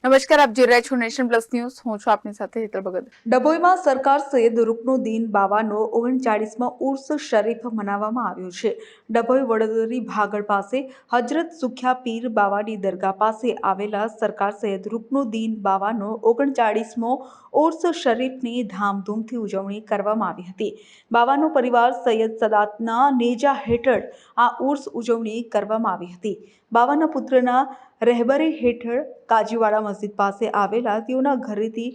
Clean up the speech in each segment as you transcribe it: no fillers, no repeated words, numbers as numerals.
નમસ્કાર, આપ જોઈ રહ્યા છો નેશન પ્લસ ન્યૂઝ. હું છું આપની સાથે હેતલ ભગત. ડભોઈમાં સરકાર સૈયદ રૂકનુદ્દીન બાવાનો 39માં ઉર્સ શરીફ મનાવવામાં આવ્યો છે. ડભોઈ વડોદરી ભાગળ પાસે હજરત સુખ્યા પીર બાવાની દરગાહ પાસે આવેલા સરકાર સૈયદ રૂકનુદ્દીન બાવાનો 39મો ઉર્સ શરીફની ધામધૂમથી ઉજવણી કરવામાં આવી હતી. બાવાનો પરિવાર સૈયદ સદાતના નેજા હેઠળ આ ઉર્સ ઉજવણી કરવામાં આવી હતી. બાવાના પુત્રના રહેબરી હેઠળ કાજીવાડા મસ્જિદ પાસે આવેલા તેઓના ઘરેથી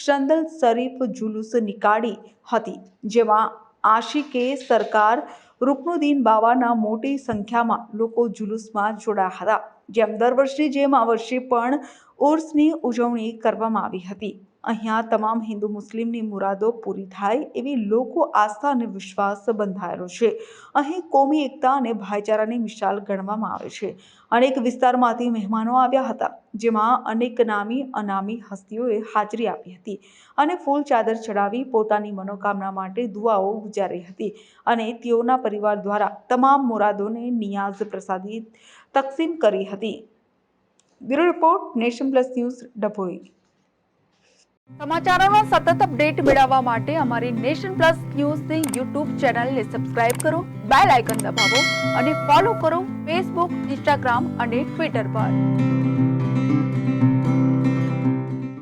શંદલ શરીફ જુલુસ નીકાળી હતી, જેમાં આશિકે સરકાર રૂકનુદ્દીન બાવાના મોટી સંખ્યામાં લોકો જુલુસમાં જોડાયા હતા. જેમ દર વર્ષની જેમ આ વર્ષે પણ ઉર્સની ઉજવણી કરવામાં આવી હતી. અહીંયા તમામ હિન્દુ મુસ્લિમની મુરાદો પૂરી થાય એવી લોકો આસ્થા અને વિશ્વાસ બંધાયેલો છે. અહીં કોમી એકતા અને ભાઈચારાની મિસાલ ગણવામાં આવે છે. અનેક વિસ્તારમાંથી મહેમાનો આવ્યા હતા, જેમાં અનેક નામી અનામી હસ્તીઓએ હાજરી આપી હતી અને ફૂલ ચાદર ચડાવી પોતાની મનોકામના માટે દુઆઓ ગુજારી હતી અને તેઓના પરિવાર દ્વારા તમામ મુરાદોને નિયાઝ પ્રસાદી તકસીમ કરી હતી. Bureau report, nation plus news, Dabhoi. સમાચારોનો સતત અપડેટ મેળવવા માટે અમારી નેશન પ્લસ ન્યૂઝની યુટ્યુબ ચેનલને સબસ્ક્રાઇબ કરો, બેલ આઇકન દબાવો અને ફોલો કરો ફેસબુક, ઇન્સ્ટાગ્રામ અને ટ્વિટર પર.